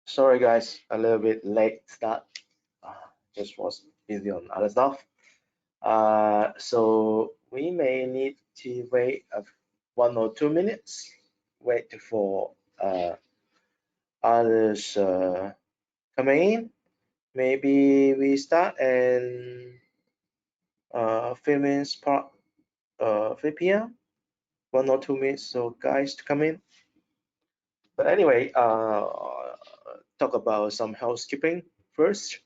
Sorry guys, a little bit late start. Just was busy on other stuff. So we may need to wait 1 or 2 minutes. Wait for others coming in. Maybe we start and 3 minutes part 3 p.m. 1 or 2 minutes so guys to come in. But anyway, talk about some housekeeping first.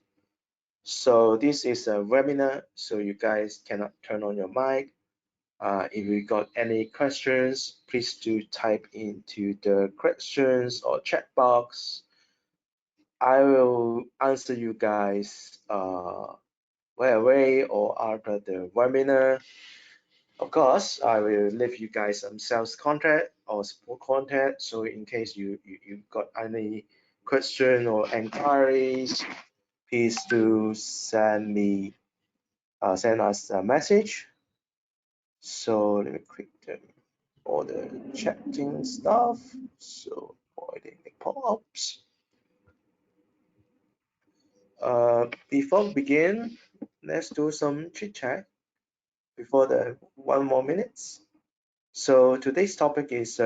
So this is a webinar, so you guys cannot turn on your mic. If you got any questions, please do type into the questions or chat box. I will answer you guys right away or after the webinar. Of course, I will leave you guys some sales contact or support contact. So in case you got any question or inquiries, please do send us a message. So let me click all the chatting stuff. So avoiding the pop-ups. Before we begin, let's do some chit chat before the 1 more minutes. So today's topic is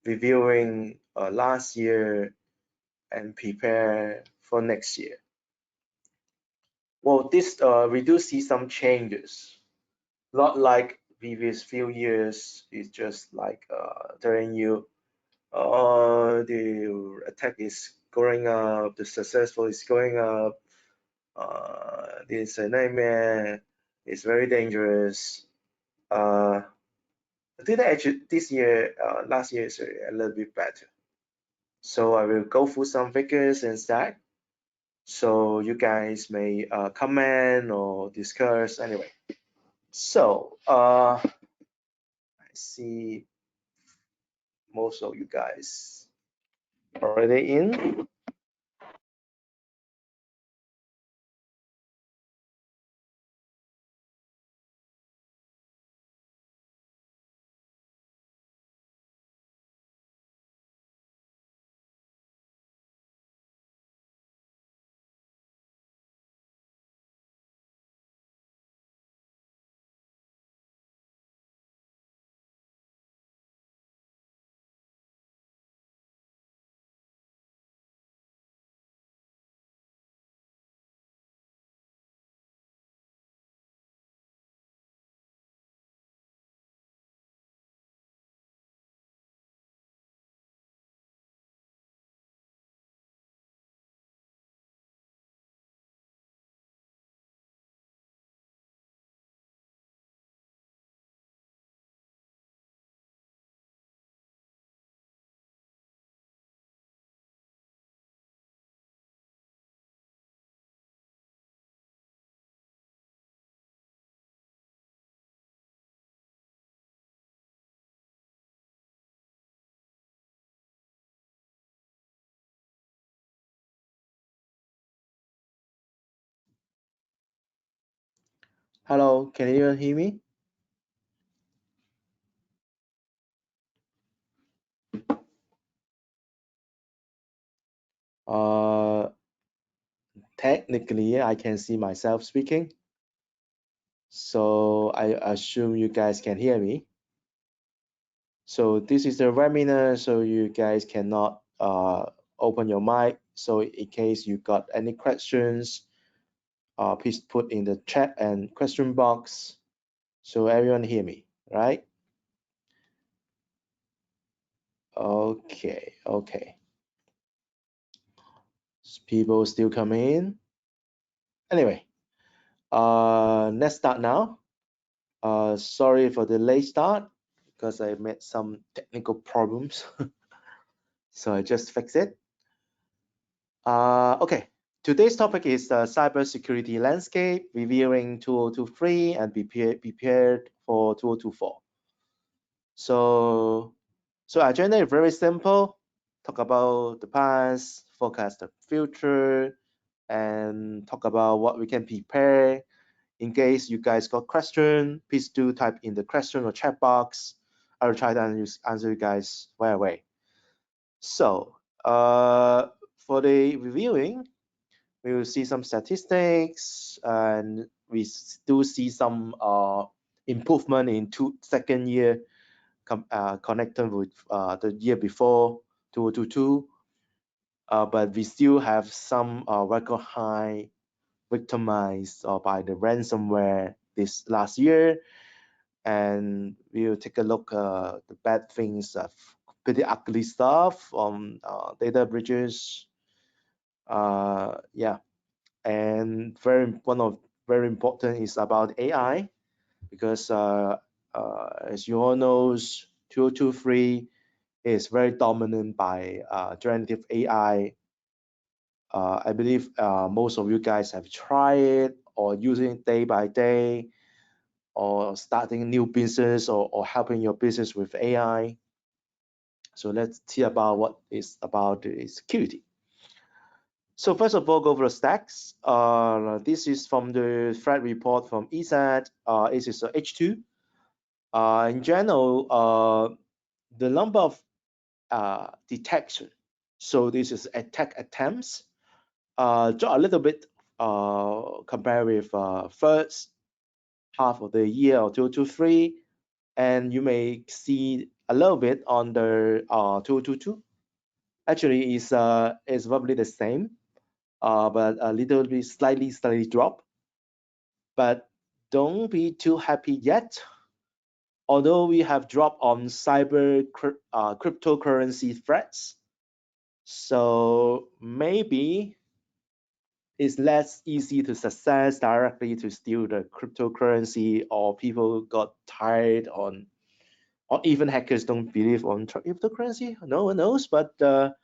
reviewing last year and prepare for next year. Well, this we do see some changes. Not like previous few years. It's just like telling you, the attack is going up, the successful is going up. This is a nightmare. It's very dangerous. I think that actually this year, last year is a little bit better. So I will go through some figures and stats. So you guys may comment or discuss anyway. So I see most of you guys already in. Hello, can anyone hear me? Uh, Technically, I can see myself speaking. So I assume you guys can hear me. So this is the webinar, so you guys cannot open your mic. So in case you got any questions, please put in the chat and question box so everyone hear me, right? Okay. People still coming in. Anyway, let's start now. Sorry for the late start because I met some technical problems. So I just fixed it. Okay, today's topic is the cybersecurity landscape, reviewing 2023 and be prepared for 2024. So agenda is very simple. Talk about the past, forecast the future, and talk about what we can prepare. In case you guys got question, please do type in the question or chat box. I will try to answer you guys right away. So For the reviewing, we will see some statistics, and we do see some improvement in second year connected with the year before 2022. But we still have some record high victimized by the ransomware this last year, and we'll take a look the bad things, pretty ugly stuff on data breaches. Yeah, and one of very important is about AI, because as you all know, 2023 is very dominant by generative AI. I believe most of you guys have tried it or using it day by day, or starting new business, or helping your business with AI. So let's see about what is about the security. So first of all, go over the stacks. This is from the threat report from ESET. This is H2. In general, the number of detection. So this is attack attempts. Drop a little bit compared with first half of the year of 2023, and you may see a little bit on the 2022. Actually, is probably the same, but a little bit slightly drop. But don't be too happy yet. Although we have dropped on cryptocurrency threats, so maybe it's less easy to success directly to steal the cryptocurrency, or people got tired on, or even hackers don't believe on cryptocurrency. No one knows, but the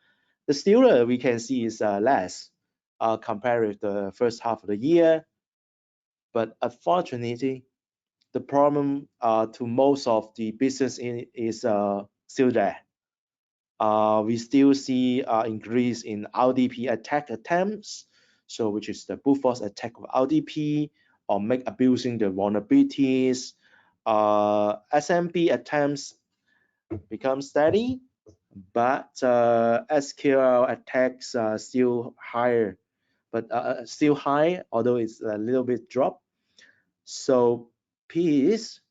stealer we can see is less compared with the first half of the year. But unfortunately, the problem to most of the business is still there. We still see increase in RDP attack attempts, so which is the brute force attack of RDP, or make abusing the vulnerabilities. SMB attempts become steady, but SQL attacks are still higher, but still high, although it's a little bit drop. So please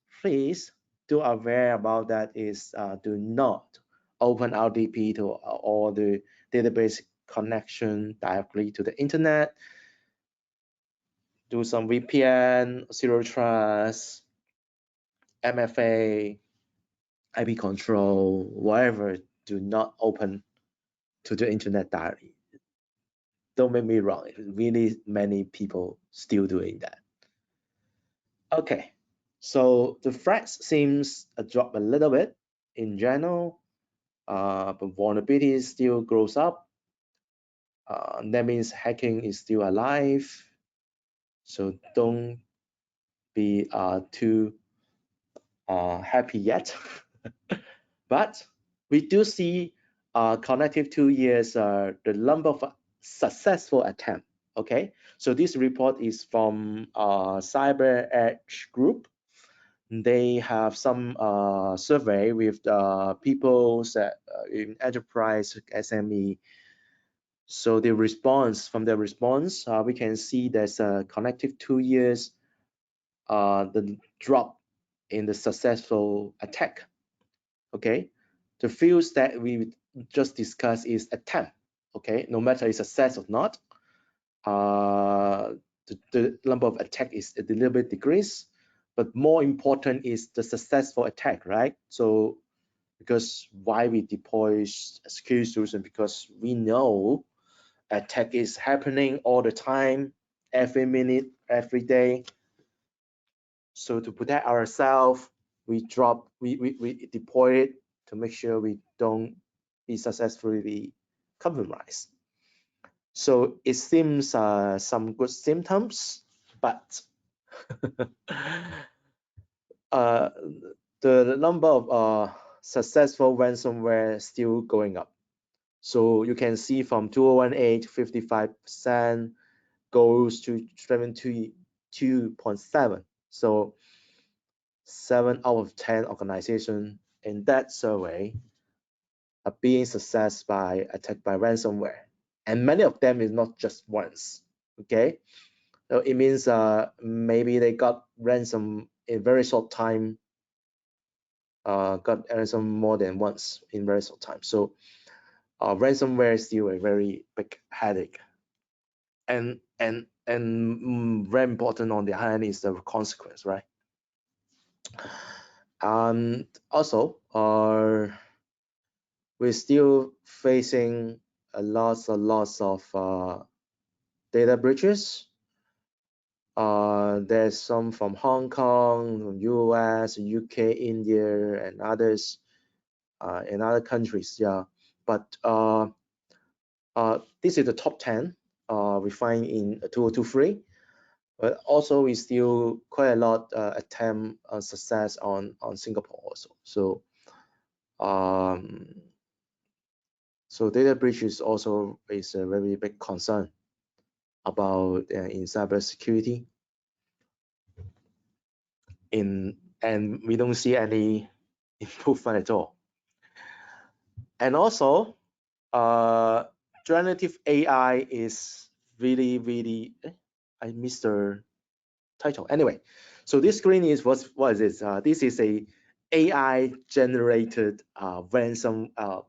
do aware about that, is do not open RDP to all the database connection directly to the internet. Do some VPN, zero trust, MFA, IP control, whatever. Do not open to the internet directly. Don't make me wrong, really many people still doing that. Okay, so the threats seems drop a little bit in general, but vulnerability still grows up. That means hacking is still alive. So don't be too happy yet. But we do see connective 2 years, the number of successful attempt. Okay, so this report is from Cyber Edge Group. They have some survey with people that in enterprise SME. So the response, from the response, we can see there's a connective 2 years, the drop in the successful attack. Okay, the fields that we just discussed is attempt. Okay, no matter it's success or not, the number of attack is a little bit decreased, but more important is the successful attack, right? So because why we deploy security solution, because we know attack is happening all the time, every minute, every day. So to protect ourselves, we deploy it to make sure we don't be successfully compromised. So it seems some good symptoms, but the number of successful ransomware still going up. So you can see from 2018, 55% goes to 72.7. So 7 out of 10 organizations in that survey are being accessed by attacked by ransomware, and many of them is not just once. Okay, so it means maybe they got ransom in very short time, got ransom more than once in very short time. So ransomware is still a very big headache, and very important on the hand is the consequence, right? And also, we're still facing lots of data breaches. There's some from Hong Kong, from US, UK, India, and others in other countries. Yeah, but this is the top 10 we find in 2023. But also we still quite a lot attempt success on Singapore also. So so data breach is also is a very big concern about in cybersecurity. And we don't see any improvement at all. And also, generative AI is really. I missed the title. Anyway, so this screen is what is this? This is a AI generated ransom a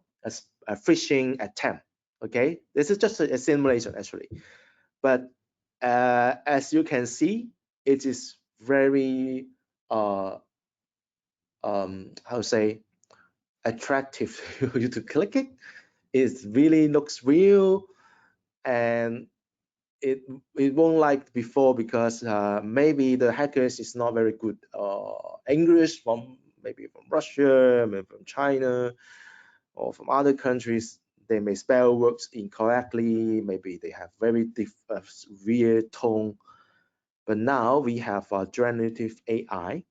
phishing attempt. Okay, this is just a simulation actually, but as you can see, it is very how to say attractive for you to click it. It really looks real, and it won't like before because maybe the hackers is not very good English, from maybe from Russia, maybe from China, or from other countries. They may spell words incorrectly. Maybe they have very weird tone. But now we have generative AI,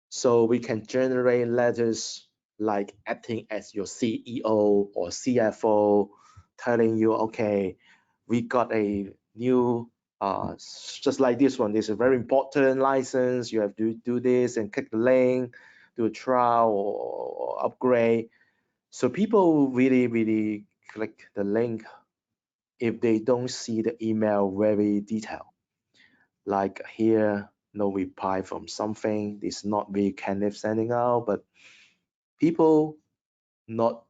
so we can generate letters like acting as your CEO or CFO, telling you, okay, we got a new, just like this one, this is a very important license. You have to do this and click the link, do a trial or upgrade. So people really click the link if they don't see the email very detailed. Like here, no reply from something. It's not really candidate sending out, but people not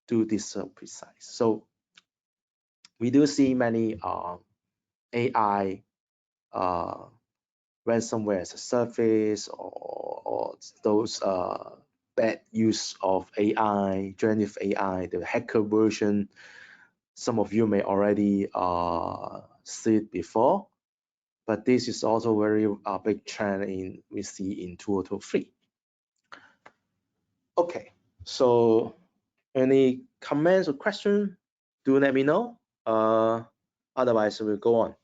do this so precise. So we do see many AI ransomware as a service, or those bad use of AI, generative AI, the hacker version. Some of you may already see it before, but this is also very big trend we see in 2023. Okay, so any comments or questions, do let me know. Otherwise, we'll go on.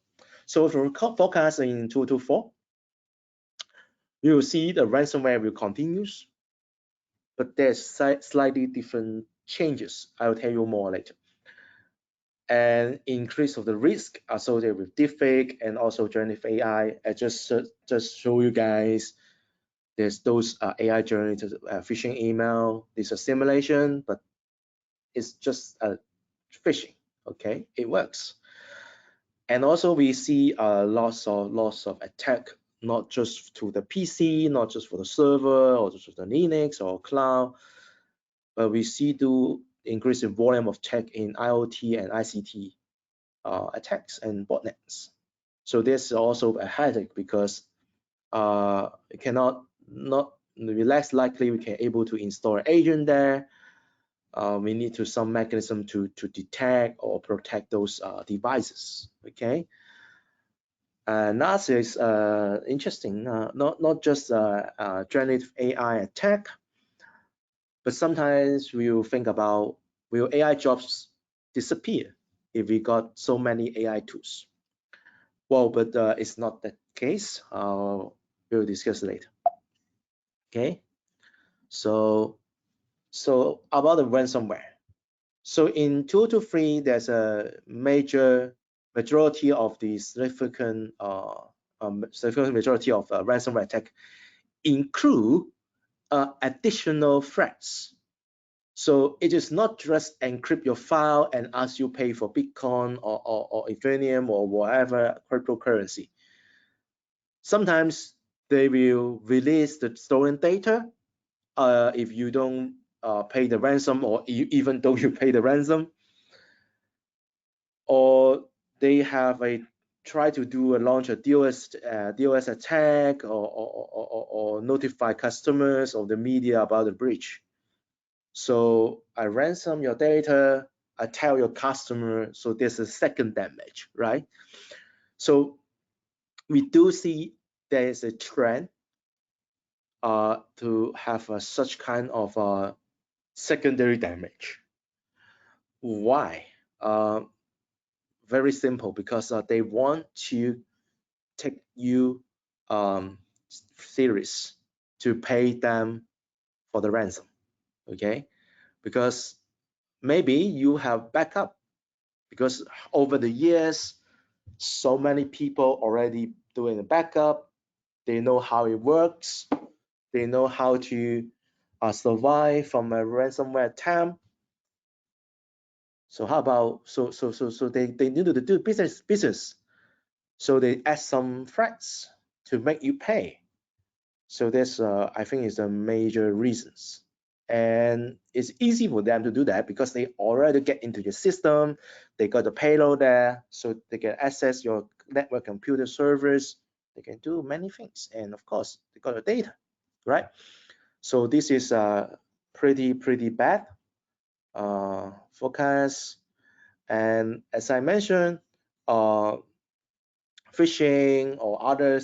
So for forecast in 2024, we will see the ransomware will continues, but there's slightly different changes. I will tell you more later. And increase of the risk associated with deepfake and also generative AI. I just show you guys. There's those AI generated phishing email. This is a simulation, but it's just a phishing. Okay, it works. And also we see lots of attack, not just to the PC, not just for the server or just for the Linux or cloud, but we see do increase in volume of attack in IoT and ICT attacks and botnets. So this is also a headache because it cannot not less likely we can able to install an agent there. We need to some mechanism to detect or protect those devices. Okay. That is interesting. Not just generative AI attack, but sometimes we'll think about, will AI jobs disappear if we got so many AI tools? Well, but it's not the case. We'll discuss later. Okay. So about the ransomware. So in 2023, there's a majority of the significant majority of ransomware attack include additional threats So it is not just encrypt your file and ask you pay for Bitcoin or Ethereum or whatever cryptocurrency. Sometimes they will release the stolen data if you don't pay the ransom, or even though you pay the ransom, or they have a try to do a launch a DOS attack, or notify customers or the media about the breach. So I ransom your data, I tell your customer, so there's a second damage, right? So we do see there is a trend to have such kind of secondary damage. Why? Very simple, because they want to take you serious to pay them for the ransom, okay? Because maybe you have backup, because over the years, so many people already doing a backup. They know how it works. They know how to survive from a ransomware attempt. So how about they need to do business. So they add some threats to make you pay. So that's I think is the major reasons. And it's easy for them to do that because they already get into your system. They got the payload there, so they can access your network computer servers. They can do many things, and of course, they got the data, right? So this is pretty bad forecast. And as I mentioned, uh, phishing or other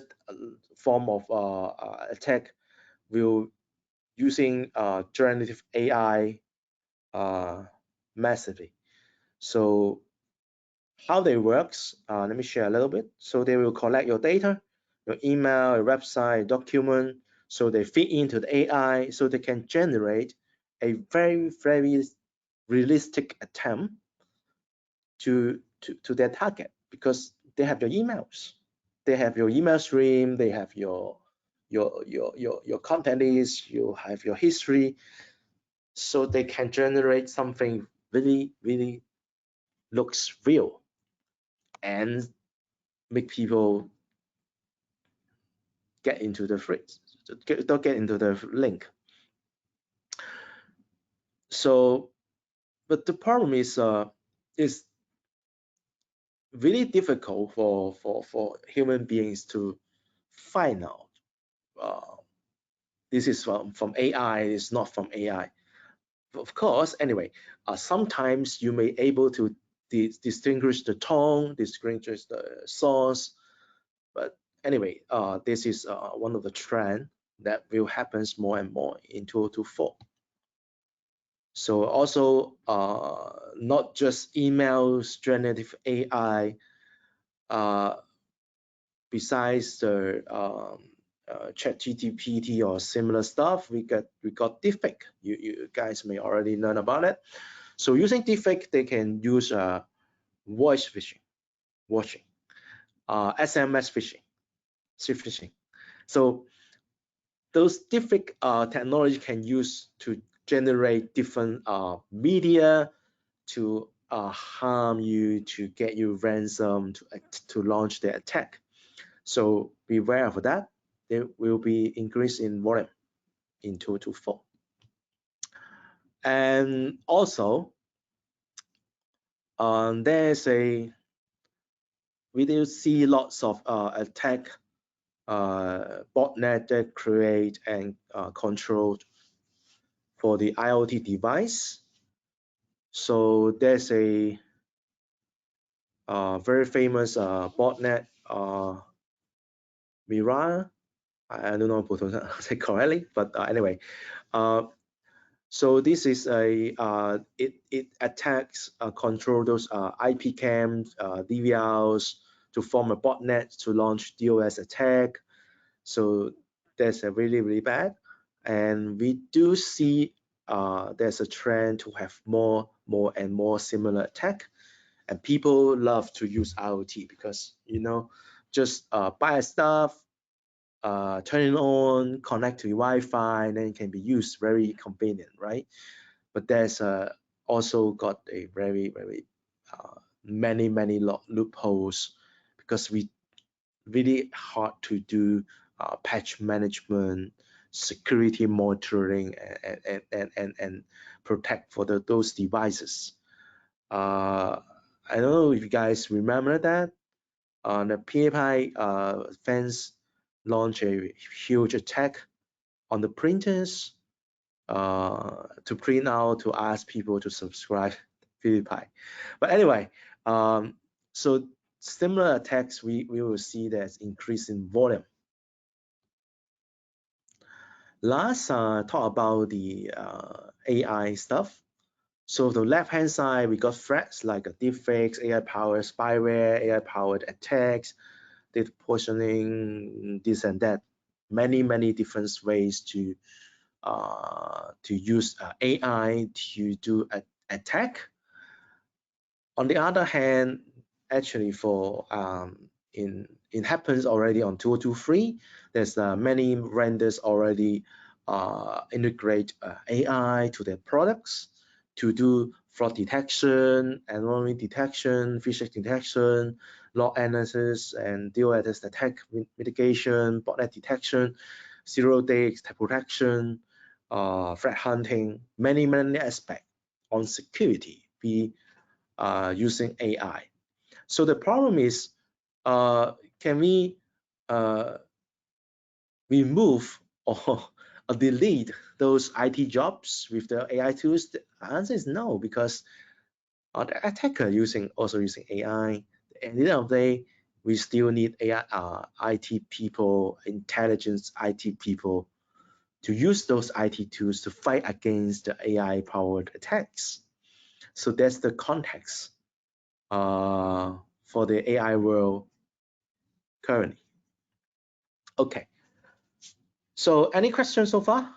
form of attack will using generative AI massively. So how they works, let me share a little bit. So they will collect your data, your email, your website, document. So they feed into the AI, so they can generate a very realistic attempt to their target, because they have your emails, they have your email stream, they have your content list, you have your history, so they can generate something really looks real and make people get into the phrase, don't get into the link. So, but the problem is really difficult for human beings to find out. Uh, this is from AI, it's not from AI. Of course, anyway, sometimes you may able to distinguish the tone, distinguish the source, but anyway, this is one of the trend that will happens more and more in 2024. So also, not just emails, generative AI, uh, besides the chat GPT or similar stuff, we got deepfake. You guys may already learn about it. So using deepfake, they can use voice phishing, watching, SMS phishing, SIP phishing. So those deepfake technology can use to generate different media to harm you, to get you ransom, to launch the attack. So beware of that. There will be increase in volume in 2024. And also, there's a we do see lots of attack botnet that create and control for the IoT device. So there's a very famous botnet, Mira. I don't know if I say correctly, but anyway, so this is a it attacks control those IP cams, DVRs to form a botnet to launch DOS attack. So that's a really bad, and we do see there's a trend to have more and more similar attack, and people love to use IoT because just buy a stuff, turn it on, connect to Wi-Fi, and then it can be used very convenient, right? but there's also got a very many loopholes, because we really hard to do patch management, security monitoring, and protect for those devices. I don't know if you guys remember that the PayPal fans launched a huge attack on the printers to print out to ask people to subscribe to PewDiePie. But anyway, so similar attacks we will see there's increase in volume. Last, talk about the AI stuff. So the left hand side, we got threats like deepfakes, AI-powered spyware, AI-powered attacks, data poisoning, this and that. Many different ways to use AI to do an attack. On the other hand, actually for it happens already on 2023. There's many vendors already integrate AI to their products to do fraud detection, anomaly detection, phishing detection, log analysis, and DOS attack mitigation, botnet detection, zero-day protection, threat hunting, many aspects on security. We using AI. So the problem is, can we remove or delete those IT jobs with the AI tools? The answer is no, because the attacker also using AI. At the end of the day, we still need AI, IT people, intelligence IT people to use those IT tools to fight against the AI-powered attacks. So that's the context for the AI world currently. Okay. So any questions so far?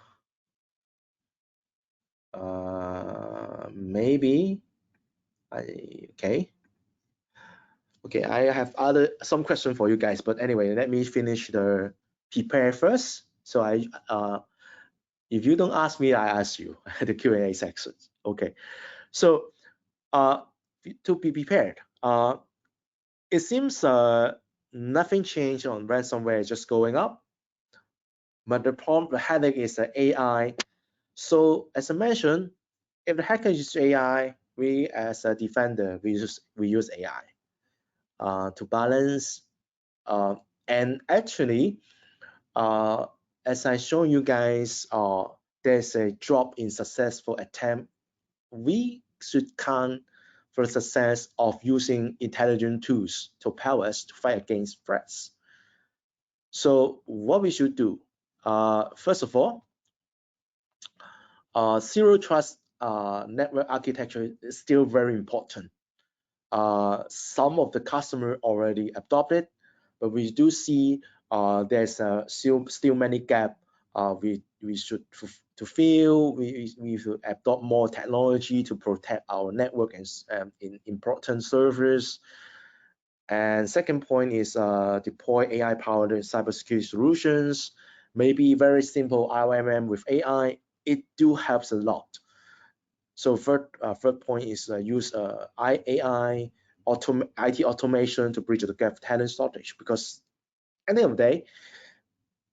Maybe. Okay. Okay, I have some question for you guys, but anyway, let me finish the prepare first. So if you don't ask me, I ask you the Q&A section. Okay. So to be prepared, it seems nothing changed on ransomware, just going up. But the headache is the AI. So as I mentioned, if the hacker uses AI, we as a defender, we use AI to balance. And actually, as I show you guys, there's a drop in successful attempt. We should count for the success of using intelligent tools to power us to fight against threats. So what we should do, first of all, zero trust network architecture is still very important. Some of the customer already adopted, but we do see there's still many gap we should to fill. We should adopt more technology to protect our network and in important servers. And second point is deploy AI-powered cybersecurity solutions. Maybe very simple IOMM with AI. It do helps a lot. So third point is use AI IT automation to bridge the gap of talent shortage, because at the end of the day,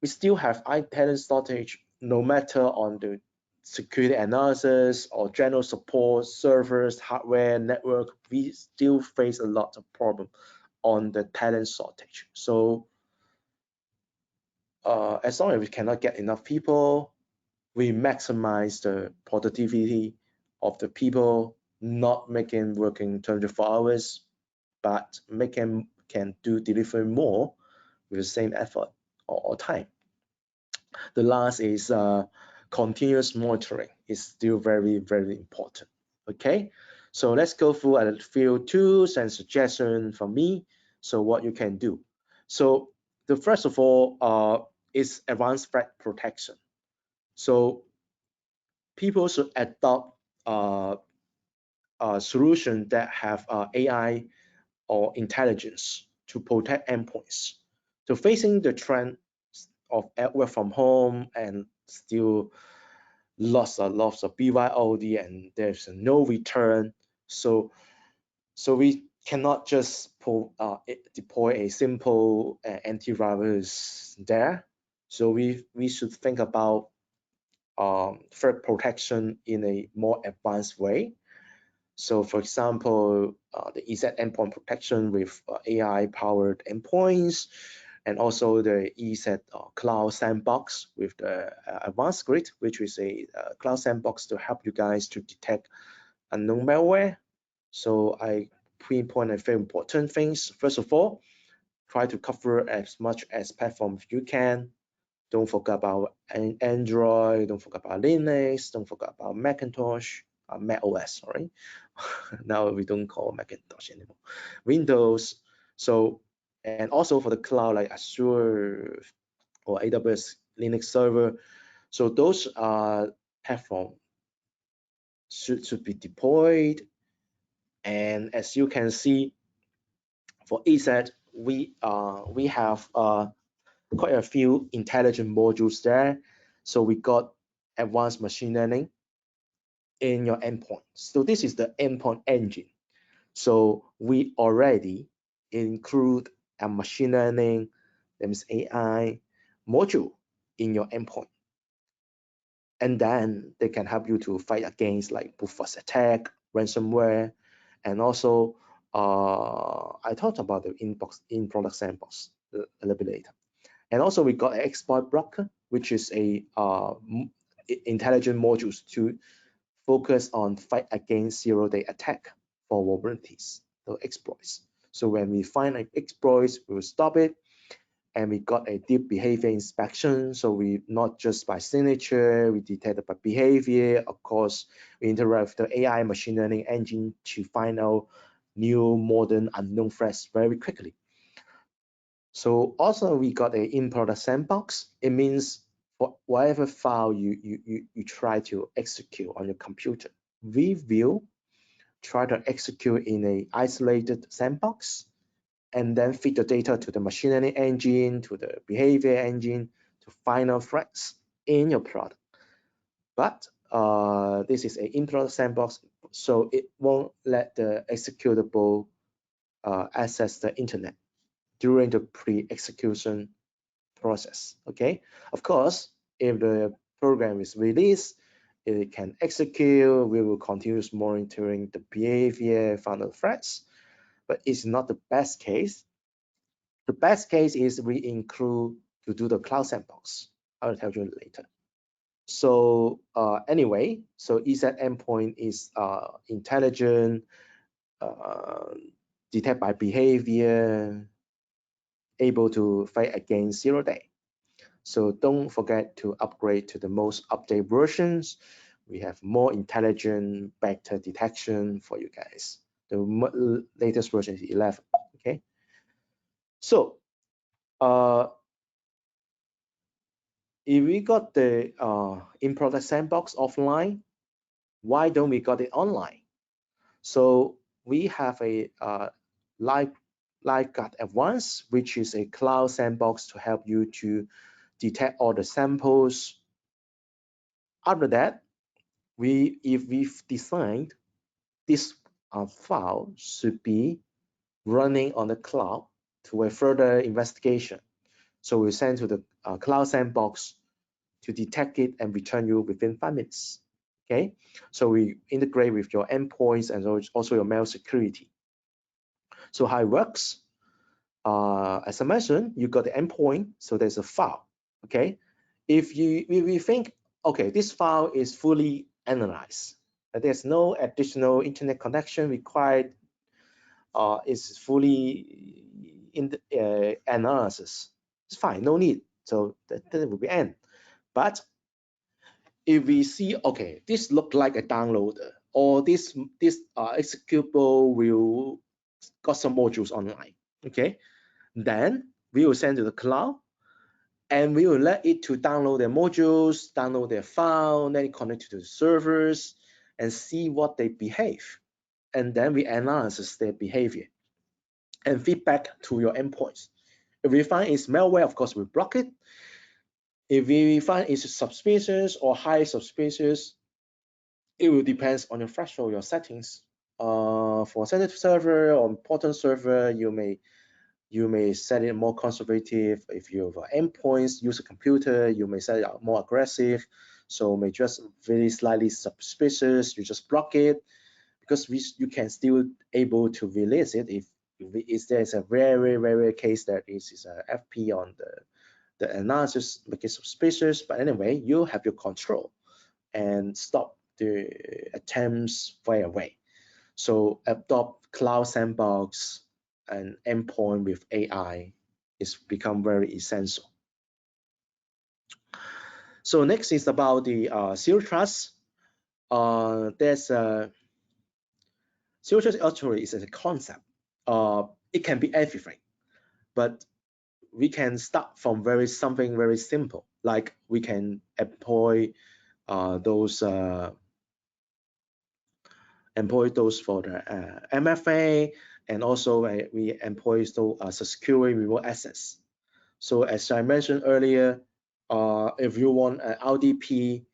we still have IT talent shortage no matter on the security analysis or general support, servers, hardware, network. We still face a lot of problem on the talent shortage. So as long as we cannot get enough people, we maximize the productivity of the people, not making working 24 hours, but making can do deliver more with the same effort or time. The last is continuous monitoring is still very important. Okay, so let's go through a few tools and suggestions from me. So what you can do. So the first of all is advanced threat protection. So people should adopt a solution that have AI or intelligence to protect endpoints. So facing the trend of work from home and still lots of BYOD and there's no return. So we cannot just deploy a simple antivirus there. So we should think about threat protection in a more advanced way. So for example, the EZ endpoint protection with AI-powered endpoints, and also the EZ Cloud Sandbox with the advanced grid, which is a cloud sandbox to help you guys to detect unknown malware. So I pinpoint a very important things. First of all, try to cover as much as platforms you can. Don't forget about Android, don't forget about Linux, don't forget about Macintosh, Mac OS, sorry. Now we don't call Macintosh anymore. Windows. So, and also for the cloud like Azure or AWS Linux server. So those platform should be deployed. And as you can see, for EZ, we have quite a few intelligent modules there. So we got advanced machine learning in your endpoint. So this is the endpoint engine. So we already include a machine learning, that means AI module in your endpoint. And then they can help you to fight against like brute force attack, ransomware, and also I talked about the in product sandbox a little bit later. And also we got an exploit blocker, which is a intelligent modules to focus on fight against zero-day attack for vulnerabilities, the exploits. So when we find an exploit, we will stop it. And we got a deep behavior inspection. So we not just by signature, we detect by behavior. Of course, we interact with the AI machine learning engine to find out new modern unknown threats very quickly. So also we got a in-product sandbox. It means for whatever file you try to execute on your computer, we will try to execute in a isolated sandbox and then feed the data to the machine learning engine, to the behavior engine to find out threats in your product. But this is a in-product sandbox, so it won't let the executable access the internet during the pre-execution process. Okay, of course, if the program is released, it can execute. We will continue monitoring the behavior, find the threats, but it's not the best case. The best case is we include to do the cloud sandbox. I'll tell you later. So anyway, so EZ endpoint is intelligent, uh, detect by behavior, able to fight against zero day. So don't forget to upgrade to the most updated versions. We have more intelligent vector detection for you guys. The latest version is 11. Okay. So if we got the in-product sandbox offline, why don't we got it online? So we have a LiveGuard Advanced, which is a cloud sandbox to help you to detect all the samples. After that, if we've designed this file should be running on the cloud to a further investigation. So we send to the cloud sandbox to detect it and return you within 5 minutes. Okay, so we integrate with your endpoints and also your mail security. So how it works? As I mentioned, you got the endpoint, so there's a file. Okay, if we think, okay, this file is fully analyzed, there's no additional internet connection required, it's fully in the analysis. It's fine, no need. So that will be end. But if we see, okay, this look like a downloader, or this executable will got some modules online, okay, then we will send to the cloud and we will let it to download their modules, download their file, then connect to the servers and see what they behave. And then we analyze their behavior and feedback to your endpoints. If we find it's malware, of course, we block it. If we find it's suspicious or high suspicious, it will depend on your threshold, your settings. For sensitive server or important server, you may set it more conservative. If you have endpoints, use a computer, you may set it out more aggressive. So may just very slightly suspicious, you just block it because you can still able to release it if there's a very rare case that is a FP on the analysis make it suspicious. But anyway, you have your control and stop the attempts right away. So adopt cloud sandbox and endpoint with AI is become very essential. So next is about the zero trust. There's a zero trust actually is a concept. It can be everything, but we can start from something very simple, like we can those employ those for the MFA, and also we employ those security remote access. So as I mentioned earlier, if you want an RDP,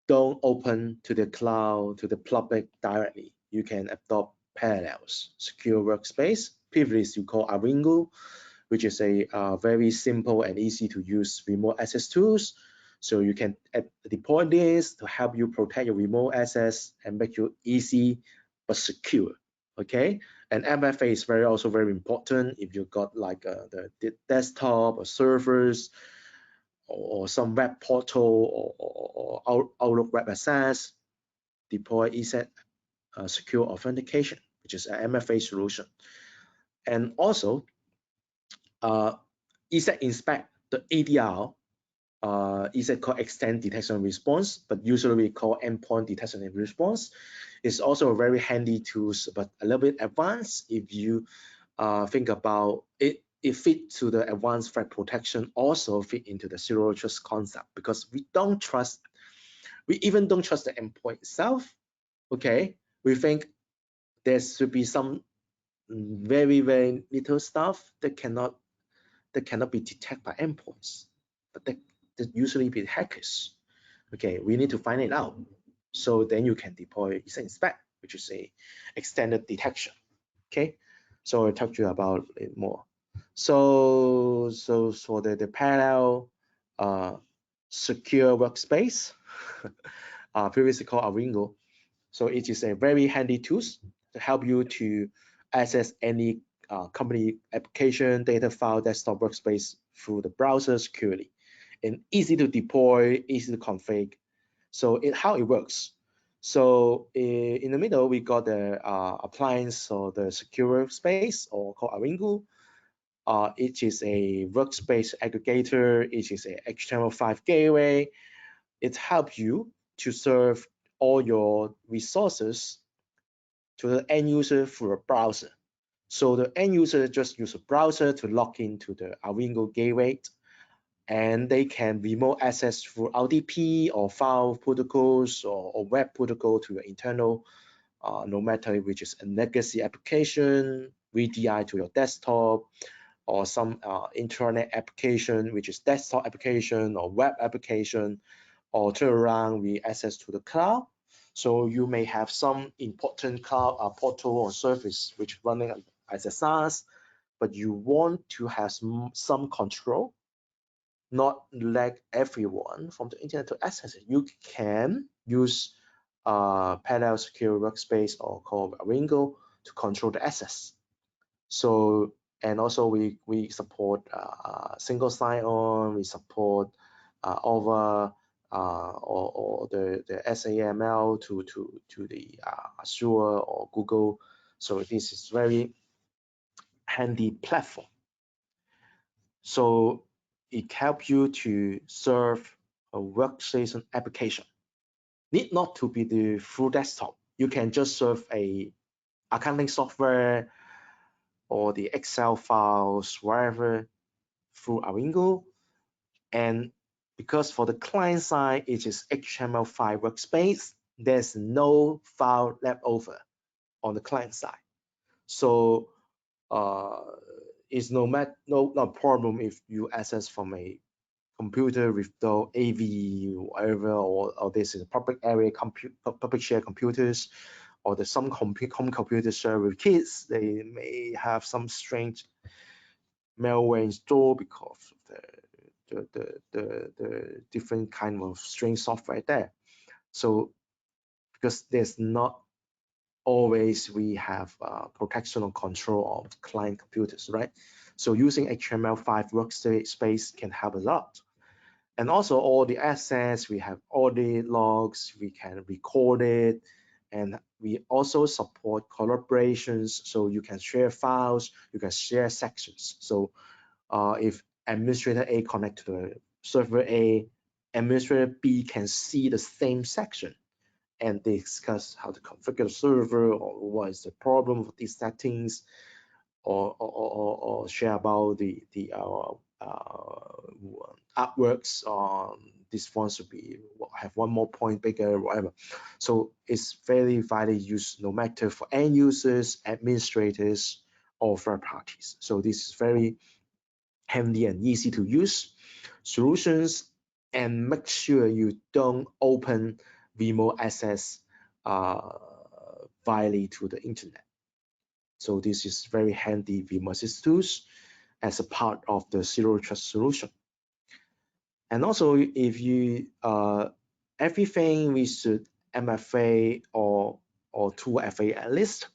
don't open to the cloud, to the public directly. You can adopt Parallels, secure workspace. Previously, you call Aringo, which is a very simple and easy to use remote access tools. So you can deploy this to help you protect your remote access and make you easy but secure. Okay, and MFA is also very important if you got like the desktop or servers or some web portal or Outlook Web Access. Deploy ESET secure authentication, which is an MFA solution. And also ESET inspect the ADR. ESET called extend detection and response, but usually we call endpoint detection and response. It's also a very handy tool, but a little bit advanced if you think about it. It fit to the advanced threat protection, also fit into the zero trust concept, because we even don't trust the endpoint itself. Okay, we think there should be some very little stuff that cannot be detected by endpoints, but that usually be hackers. Okay, we need to find it out. So then you can deploy inspect, which is a extended detection. Okay, so I'll talk to you about it more. So for the parallel secure workspace, previously called Aringo. So it is a very handy tool to help you to access any company application, data file, desktop workspace through the browser securely, and easy to deploy, easy to configure. So how it works. So in the middle, we got the appliance or the secure space, or called Aringo. It is a workspace aggregator. It is a HTML5 gateway. It helps you to serve all your resources to the end user through a browser. So the end user just use a browser to log into the Aringo gateway, and they can remote access through RDP or file protocols or web protocol to your internal, no matter which is a legacy application, VDI to your desktop, or some intranet application, which is desktop application or web application, or turn around we access to the cloud. So you may have some important cloud portal or service which running as a SaaS, but you want to have some control, not let everyone from the internet to access it. You can use parallel secure workspace or called Aringo to control the access. So, and also we support single sign-on, we support over or the SAML to the Azure or Google. So this is very handy platform. So it helps you to serve a workstation application. Need not to be the full desktop. You can just serve a accounting software or the Excel files, wherever, through Aringo. And because for the client side, it is HTML5 workspace, there's no file left over on the client side. So it's no problem if you access from a computer with the AV, whatever, or this is public area public share computers, or the some home computers share with kids. They may have some strange malware installed because of the different kind of strange software there. So because there's not always we have protection or control of client computers, right? So using HTML5 workspace can help a lot. And also all the assets, we have audit logs, we can record it, and we also support collaborations, so you can share files, you can share sections. So if administrator A connect to the server A, administrator B can see the same section and discuss how to configure the server or what is the problem with these settings, or share about the artworks. This one should be have one more point bigger, whatever. So it's very widely used, no matter for end users, administrators, or third parties. So this is very handy and easy to use solutions, and make sure you don't open remote access vilely to the internet. So this is very handy remote access tools as a part of the zero trust solution. And also, if you everything we should MFA or 2FA at least.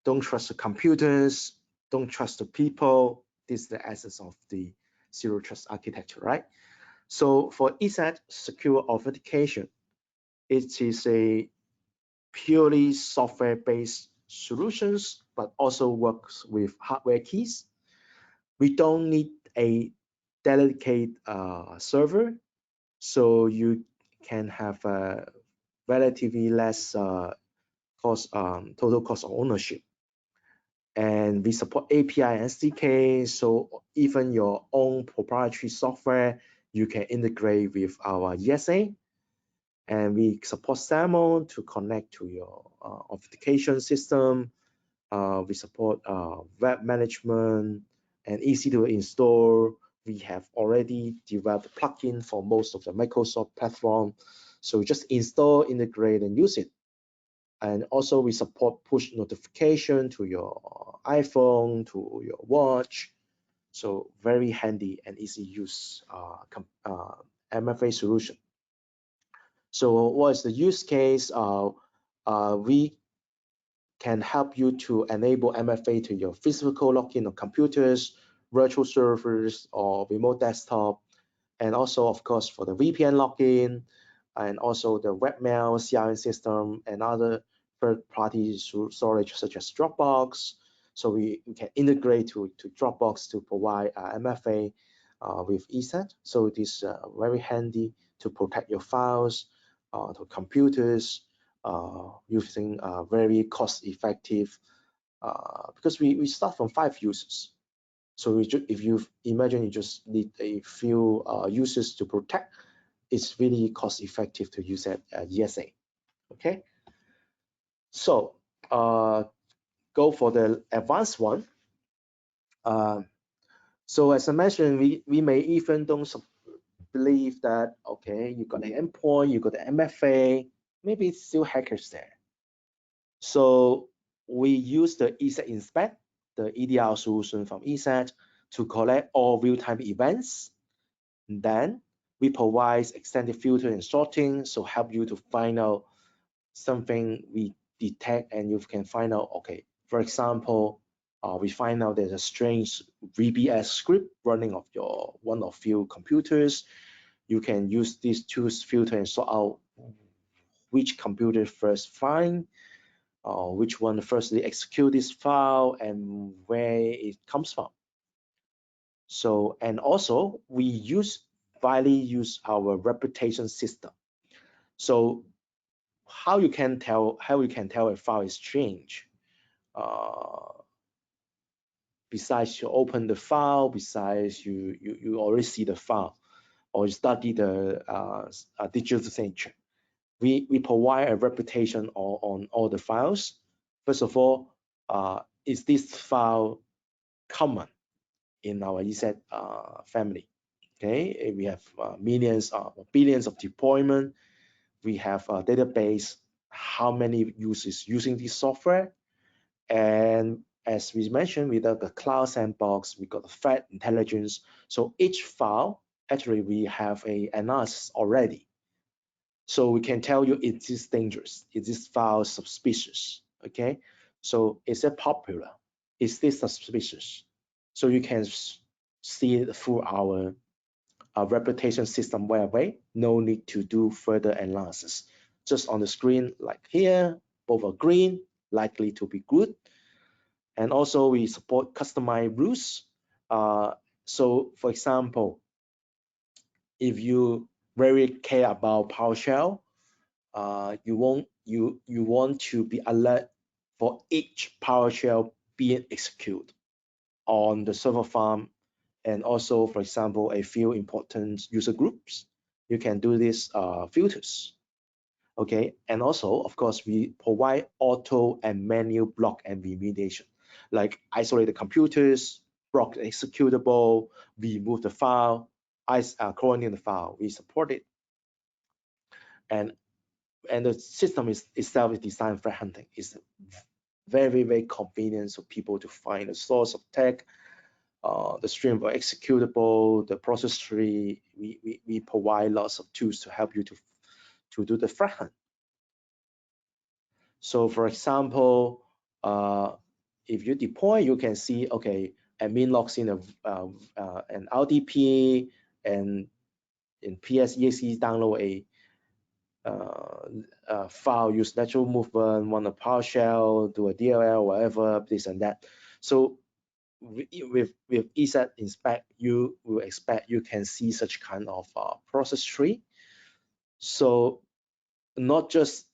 Don't trust the computers, don't trust the people. This is the essence of the zero trust architecture, right? So for ESET secure authentication, it is a purely software-based solutions, but also works with hardware keys. We don't need a dedicated server, so you can have a relatively less total cost of ownership. And we support API and SDK, so even your own proprietary software, you can integrate with our ESA. And we support SAML to connect to your authentication system. We support web management and easy to install. We have already developed plugin for most of the Microsoft platform. So just install, integrate, and use it. And also we support push notification to your iPhone, to your watch. So very handy and easy use MFA solution. So what is the use case? We can help you to enable MFA to your physical login on computers, virtual servers, or remote desktop. And also, of course, for the VPN login, and also the webmail CRM system and other third-party storage such as Dropbox. So we can integrate to Dropbox to provide MFA with ESET. So it is very handy to protect your files to computers using very cost-effective because we start from 5 users. So if you imagine you just need a few users to protect, it's really cost effective to use that ESA. Okay, so go for the advanced one. So as I mentioned, we may even don't believe that, okay, you got an endpoint, you got an MFA, maybe it's still hackers there. So we use the ESET Inspect, the EDR solution from ESET, to collect all real-time events. And then we provide extended filter and sorting, so help you to find out something we detect, and you can find out, okay, for example, we find out there's a strange VBS script running of your one of your computers. You can use these tools filter and sort out which computer first find, which one firstly execute this file, and where it comes from. So, and also we widely use our reputation system. So how you can tell a file is strange? Besides you open the file, besides you already see the file, or you study the digital signature. We provide a reputation on all the files. First of all, is this file common in our ESET family? Okay, we have millions billions of deployment. We have a database, how many users using this software. And as we mentioned, with the cloud sandbox, we got the threat intelligence. So each file, actually, we have a analysis already. So we can tell you it is dangerous, is this file suspicious? Okay, so is it popular? Is this suspicious? So you can see it through our reputation system right away. No need to do further analysis. Just on the screen, like here, both are green, likely to be good. And also we support customized rules. So for example, if you very care about PowerShell, you want to be alert for each PowerShell being executed on the server farm, and also, for example, a few important user groups. You can do these filters. Okay, and also, of course, we provide auto and manual block and remediation, like isolate the computers, block the executable, remove the file, quarantine the file. We support it, and the system itself is designed for hunting. It's very convenient for people to find the source of tech, the stream of executable, the process tree. We provide lots of tools to help you to do the threat hunt. So for example, if you deploy, you can see, okay, admin logs in an RDP, and in PSEXE download a file, use natural movement, want a PowerShell, do a DLL, whatever, this and that. So with ESET inspect, you will expect you can see such kind of process tree. So not just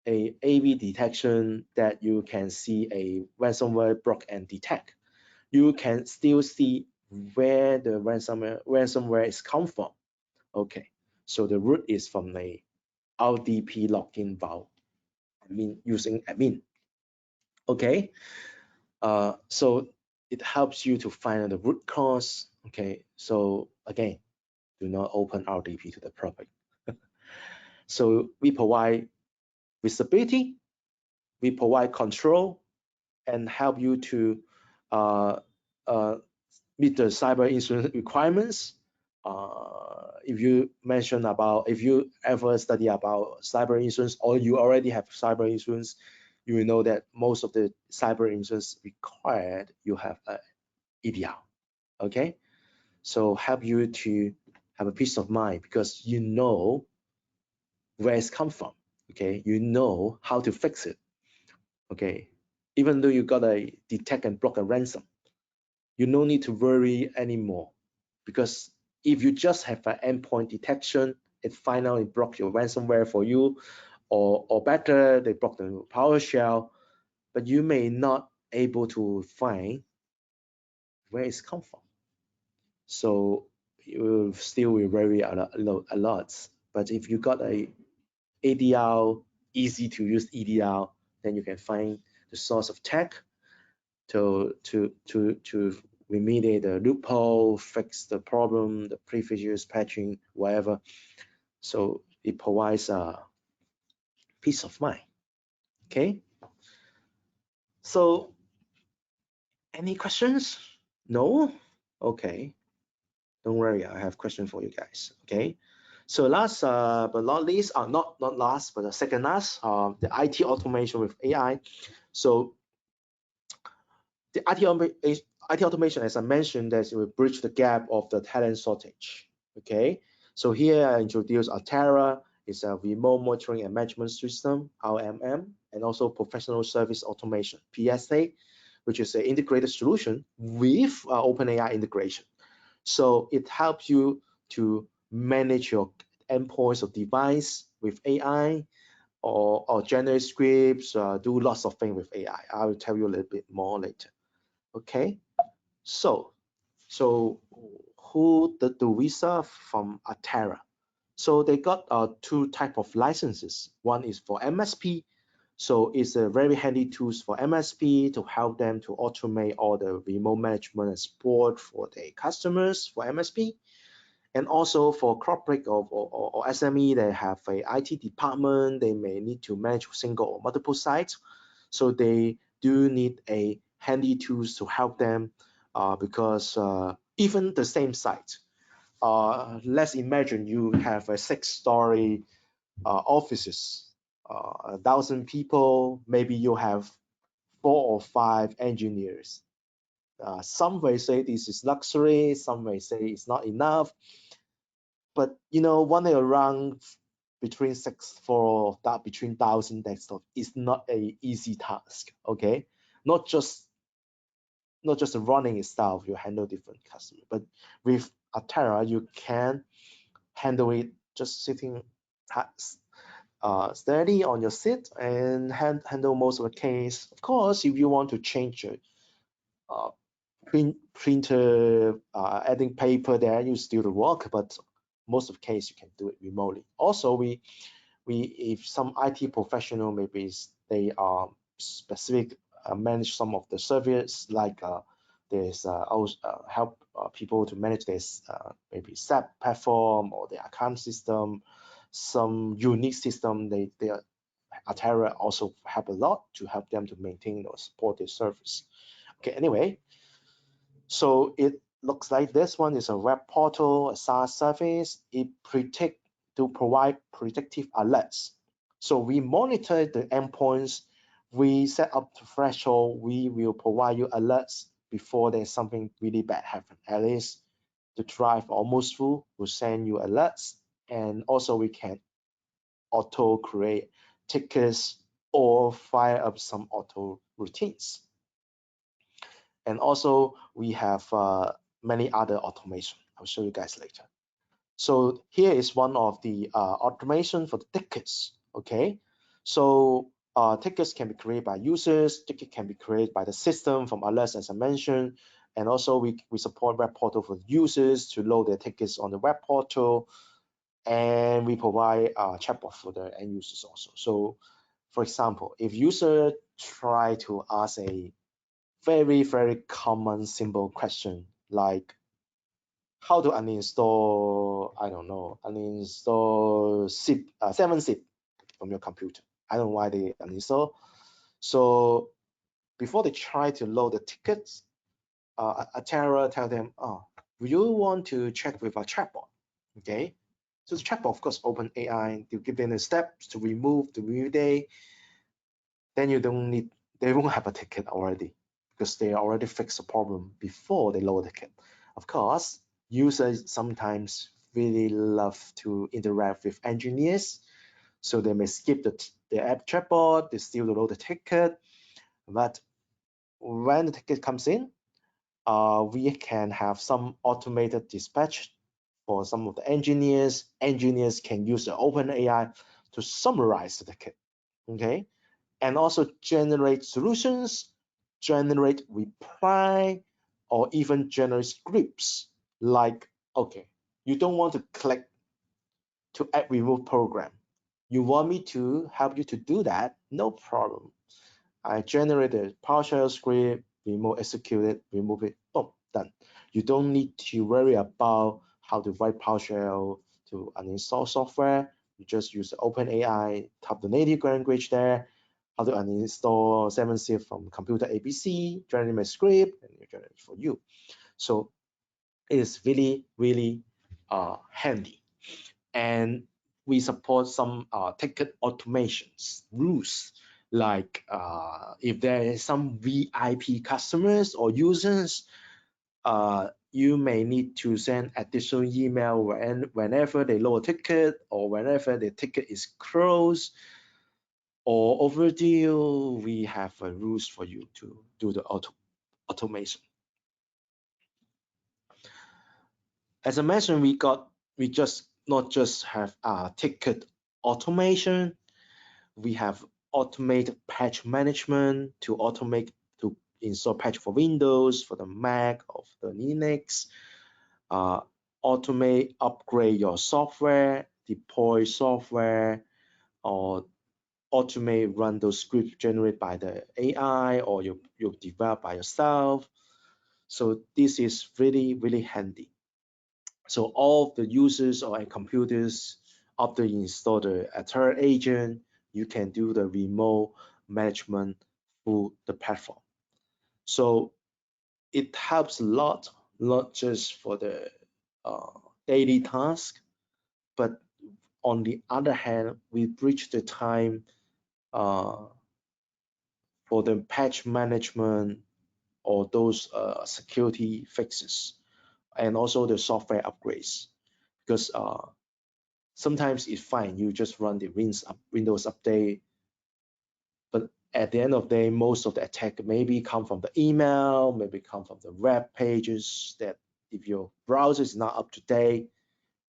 a AV detection that you can see a ransomware block and detect. You can still see where the ransomware is come from. Okay, so the root is from the RDP login file. Using admin. Okay, so it helps you to find the root cause. Okay, so again, do not open RDP to the public. So we provide visibility, we provide control, and help you to uh, uh, meet the cyber insurance requirements. If you mention about, if you ever study about cyber insurance, or you already have cyber insurance, you will know that most of the cyber insurance required you have a EDR. Okay, so help you to have a peace of mind, because you know where it's come from. Okay, you know how to fix it. Okay, even though you got a detect and block a ransom, you no need to worry anymore, because if you just have an endpoint detection, it finally block your ransomware for you, or better, they block the PowerShell, but you may not able to find where it's come from. So you still will worry a lot. But if you got a ADR, easy to use EDR, then you can find the source of tech to remediate the loophole, fix the problem, the previous patching, whatever. So it provides a peace of mind. Okay. So any questions? No? Okay. Don't worry, I have question for you guys. Okay. So last but not least, not last, but the second last, the IT automation with AI. So the IT automation, as I mentioned, that it will bridge the gap of the talent shortage. Okay, so here I introduce Altera. It's a remote monitoring and management system, RMM, and also professional service automation, PSA, which is an integrated solution with OpenAI integration. So it helps you to manage your endpoints or device with AI, or generate scripts, do lots of things with AI. I will tell you a little bit more later. Okay, so who do we serve from Altera? So they got two type of licenses. One is for MSP, so it's a very handy tools for MSP to help them to automate all the remote management and support for their customers for MSP. And also for corporate or SME, they have a IT department. They may need to manage single or multiple sites, so they do need a handy tools to help them, because even the same site, let's imagine you have a 6-story offices, 1,000 people. Maybe you have 4 or 5 engineers. Some may say this is luxury, some may say it's not enough. But running around between between 1,000 desktop is not a easy task. Okay, not just running itself, you handle different customers, but with Atera you can handle it just sitting steady on your seat and handle most of the case. Of course, if you want to change it, uh, printer, adding paper there, you still to work, but most of the case you can do it remotely. Also, if some IT professional, maybe they are specific, manage some of the service, like there's also, help people to manage this, maybe SAP platform or the account system, some unique system. They are, Atera also help a lot to help them to maintain or support their service. Okay, anyway, so it looks like this one is a web portal, a SaaS service. It predict to provide predictive alerts. So we monitor the endpoints. We set up the threshold. We will provide you alerts before there's something really bad happen. At least the drive almost full will send you alerts, and also we can auto create tickets or fire up some auto routines. And also we have many other automation. I'll show you guys later. So here is one of the automation for the tickets. Okay, so tickets can be created by users. Ticket can be created by the system from alerts, as I mentioned. And also we support web portal for users to load their tickets on the web portal. And we provide chatbot for the end users also. So for example, if user try to ask a very common simple question like how to uninstall, I don't know, uninstall 7-zip from your computer. I don't know why they uninstall. So before they try to load the tickets, Atera tell them, oh, you want to check with a chatbot. Okay, so the chatbot, of course, open AI, you give them the steps to remove the review day. Then you don't need, they won't have a ticket already because they already fixed the problem before they load the ticket. Of course, users sometimes really love to interact with engineers, so they may skip the app chatbot, they still load the ticket. But when the ticket comes in, we can have some automated dispatch for some of the engineers. Engineers can use the OpenAI to summarize the ticket. Okay, and also generate solutions, generate reply, or even generate scripts like, okay, you don't want to click to add remove program. You want me to help you to do that? No problem. I generated a PowerShell script, remove, execute it, remove it, boom, done. You don't need to worry about how to write PowerShell to uninstall software. You just use the OpenAI, type the native language there, how to uninstall 7-zip from computer ABC, generate a script, and you generate it for you. So it is really handy. And we support some ticket automations rules, like if there is some VIP customers or users, you may need to send additional email whenever they load a ticket or whenever the ticket is closed or overdue. We have rules for you to do the automation. As I mentioned, we just not just have ticket automation. We have automated patch management to automate to install patch for Windows, for the Mac, of the Linux. Automate, upgrade your software, deploy software, or automate run those scripts generated by the AI or you develop by yourself. So this is really handy. So all of the users or computers, after you install the attack agent, you can do the remote management through the platform. So it helps a lot, not just for the uh, daily task, but on the other hand, we bridge the time uh, for the patch management or those security fixes and also the software upgrades. Because sometimes it's fine, you just run the Windows update, but at the end of the day, most of the attack maybe come from the email, maybe come from the web pages that if your browser is not up to date,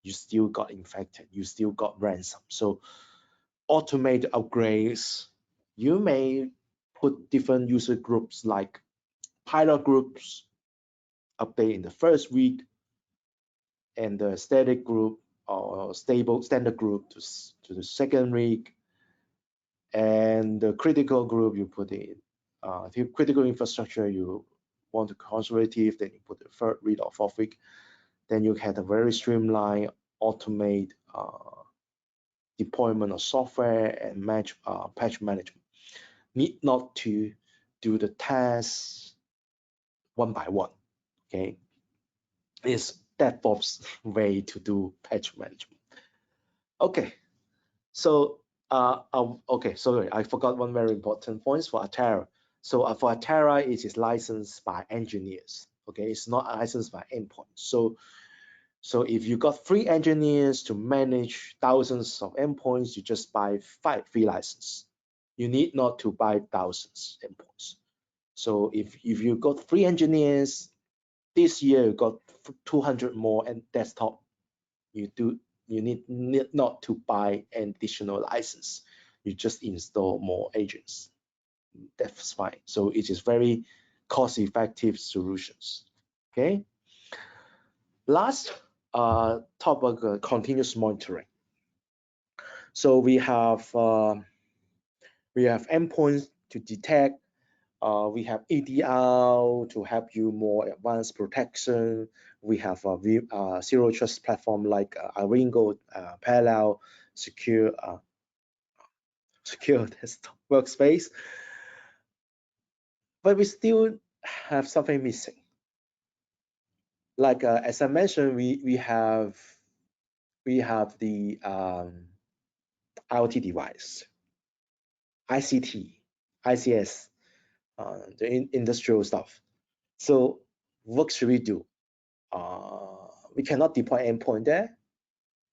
you still got infected, you still got ransom. So automate upgrades, you may put different user groups like pilot groups update in the first week and the static group or stable standard group to the second week, and the critical group you put in the critical infrastructure you want to conservative, then you put the third week or fourth week. Then you have a very streamlined automate deployment of software and patch management. Need not to do the tests one by one. Okay, is DevOps way to do patch management. Okay, so okay, sorry, I forgot one very important point for Atera. So for Atera, it is licensed by engineers. Okay, it's not licensed by endpoints. So if you got 3 engineers to manage thousands of endpoints, you just buy free license. You need not to buy thousands endpoints. So if you got 3 engineers, this year you got 200 more and desktop, you need not to buy an additional license. You just install more agents. That's fine. So it is very cost-effective solutions. Okay. Last topic, continuous monitoring. So we have endpoints to detect. We have EDR to help you more advanced protection. We have a zero trust platform like Aringo, Parallel, secure secure desktop workspace. But we still have something missing. Like as I mentioned, we have the IoT device, ICT, ICS, the industrial stuff. So what should we do? We cannot deploy endpoint there.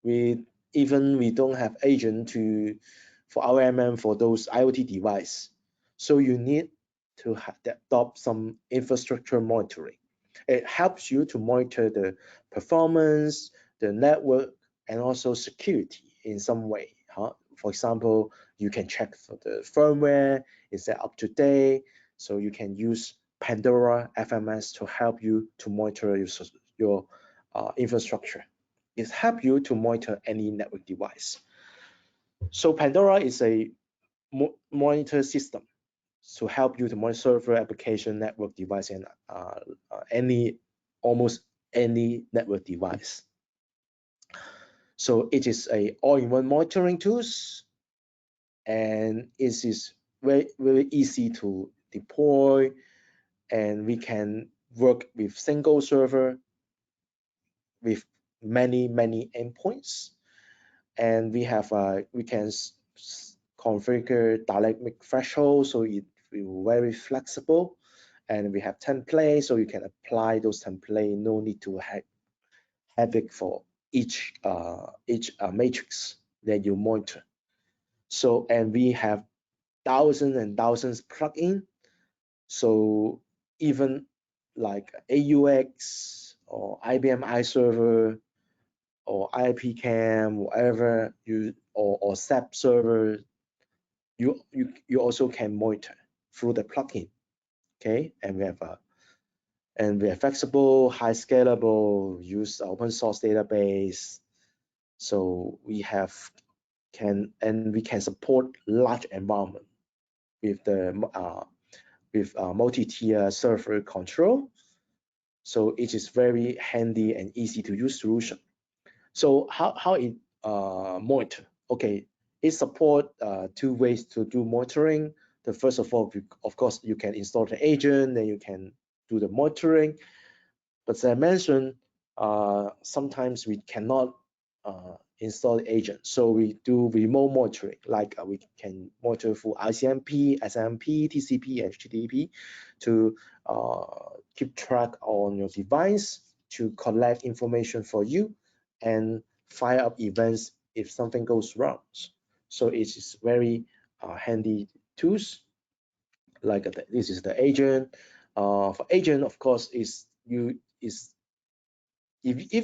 We don't have agent to for RMM for those IoT device. So you need to adopt some infrastructure monitoring. It helps you to monitor the performance, the network, and also security in some way. For example, you can check for the firmware, is that up to date? So you can use Pandora FMS to help you to monitor your infrastructure. It helps you to monitor any network device. So Pandora is a monitor system to help you to monitor server, application, network device, and almost any network device. So it is a all-in-one monitoring tools, and it is very, very easy to deploy, and we can work with single server with many endpoints, and we can configure dynamic threshold, so it will very flexible, and we have templates, so you can apply those templates. No need to have it for each matrix that you monitor. So, and we have thousands and thousands plugin. So even like AUX or IBM iServer or IPCam, whatever or SAP server, you also can monitor through the plugin. Okay, and we are flexible, high scalable, use open source database. So we can support large environment with the multi-tier server control. So it is very handy and easy to use solution. So how it monitor? Okay, it support two ways to do monitoring. The first of all, of course, you can install the agent, then you can do the monitoring. But as I mentioned, sometimes we cannot install the agent. So we do remote monitoring, like we can monitor through ICMP, SMP, TCP, and HTTP to keep track on your device, to collect information for you, and fire up events if something goes wrong. So it is very handy tools. Like this is the agent. For agent, of course, is if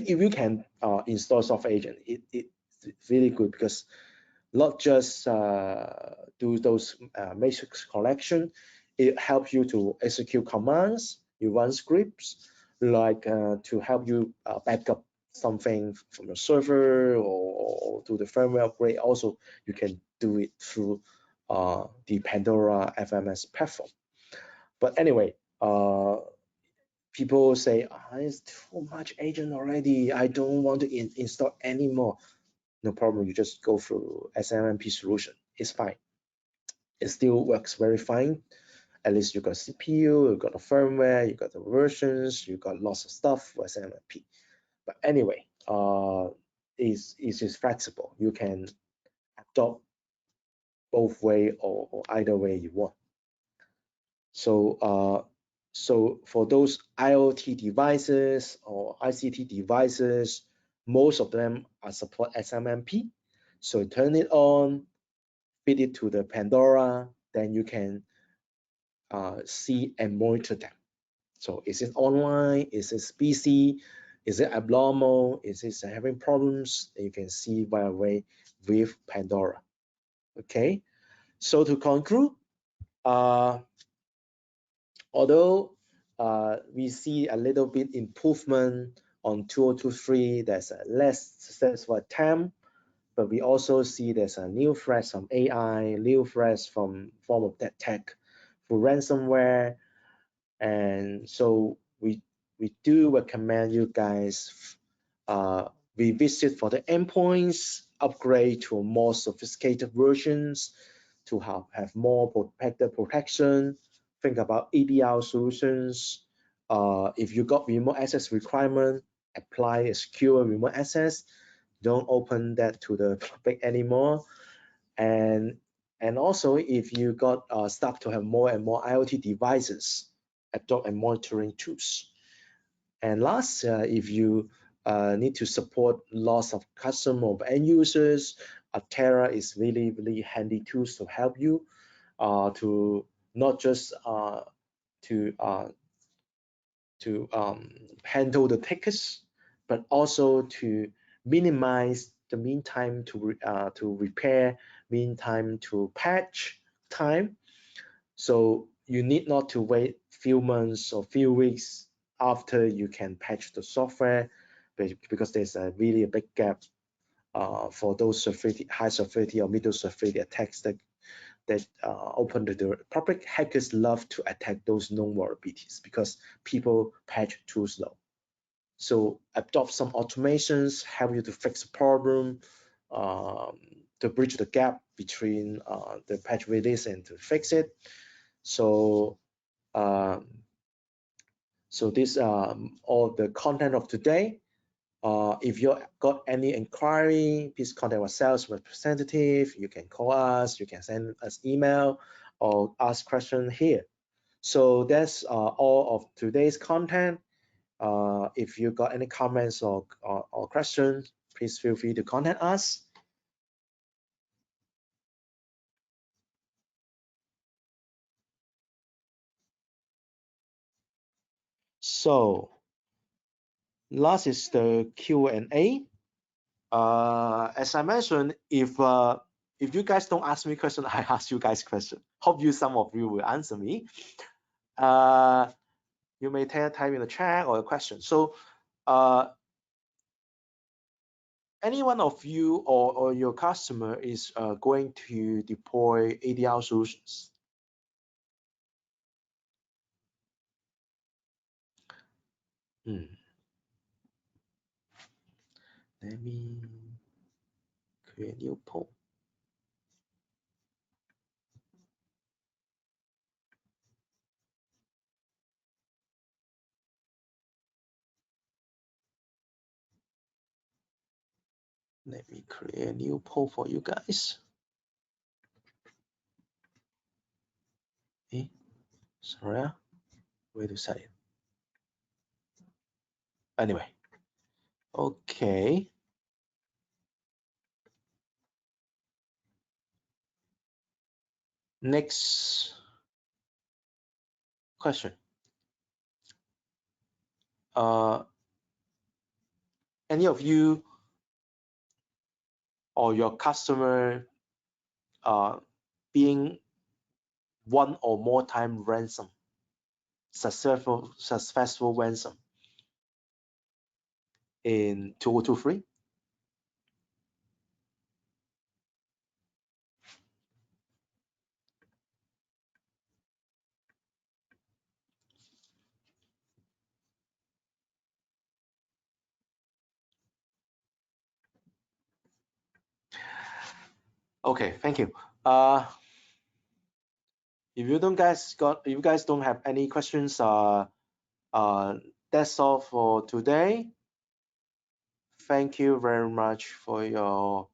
you can install software agent, it's really good because not just do those matrix collection, it helps you to execute commands, you run scripts, like to help you back up something from your server or do the firmware upgrade. Also, you can do it through the Pandora FMS platform. But anyway, people say, it's too much agent already. I don't want to install anymore. No problem. You just go through SMMP solution. It's fine. It still works very fine. At least you got CPU, you got the firmware, you got the versions, you got lots of stuff for SMMP. But anyway, it's just flexible. You can adopt both way or either way you want. So for those IoT devices or ICT devices, most of them are support SMMP. So turn it on, feed it to the Pandora, then you can see and monitor them. So is it online? Is it busy? Is it abnormal? Is it having problems? You can see right away with Pandora. Okay. So to conclude, uh, although we see a little bit improvement on 2023, there's a less successful attempt, but we also see there's a new threats from AI, new threats from form of that tech for ransomware, and so we do recommend you guys revisit for the endpoints, upgrade to more sophisticated versions to have more better protection. Think about EDR solutions. If you got remote access requirement, apply a secure remote access. Don't open that to the public anymore. And also, if you got start to have more and more IoT devices, adopt and monitoring tools. And last, if you need to support lots of customer or end users, Terra is really handy tools to help you to not just to handle the tickets, but also to minimize the mean time to repair, mean time to patch time. So you need not to wait few months or few weeks after you can patch the software, because there's a really a big gap for those high severity or middle severity attacks that open the door. Public hackers love to attack those known vulnerabilities because people patch too slow. So adopt some automations, help you to fix the problem, to bridge the gap between the patch release and to fix it. So um, so this all the content of today. If you got any inquiry, please contact our sales representative. You can call us, you can send us email or ask question here. So that's all of today's content. If you got any comments or questions, please feel free to contact us. So last is the Q&A. As I mentioned, if you guys don't ask me question, I ask you guys question. Hope some of you will answer me. You may type in the chat or a question. So any one of you or your customer is going to deploy ADR solutions. Let me create a new poll. Let me create a new poll for you guys. Sorry, where to set it? Anyway, okay. Next question. Any of you or your customer being one or more time ransom, successful ransom in 2023? Okay, thank you. If you guys don't have any questions, that's all for today. Thank you very much for your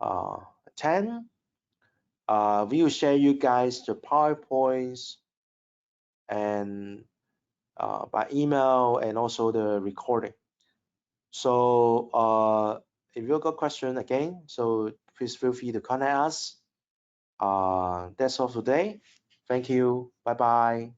attend. We will share you guys the PowerPoints and by email and also the recording. So if you got question again, so please feel free to contact us. That's all today. Thank you. Bye bye.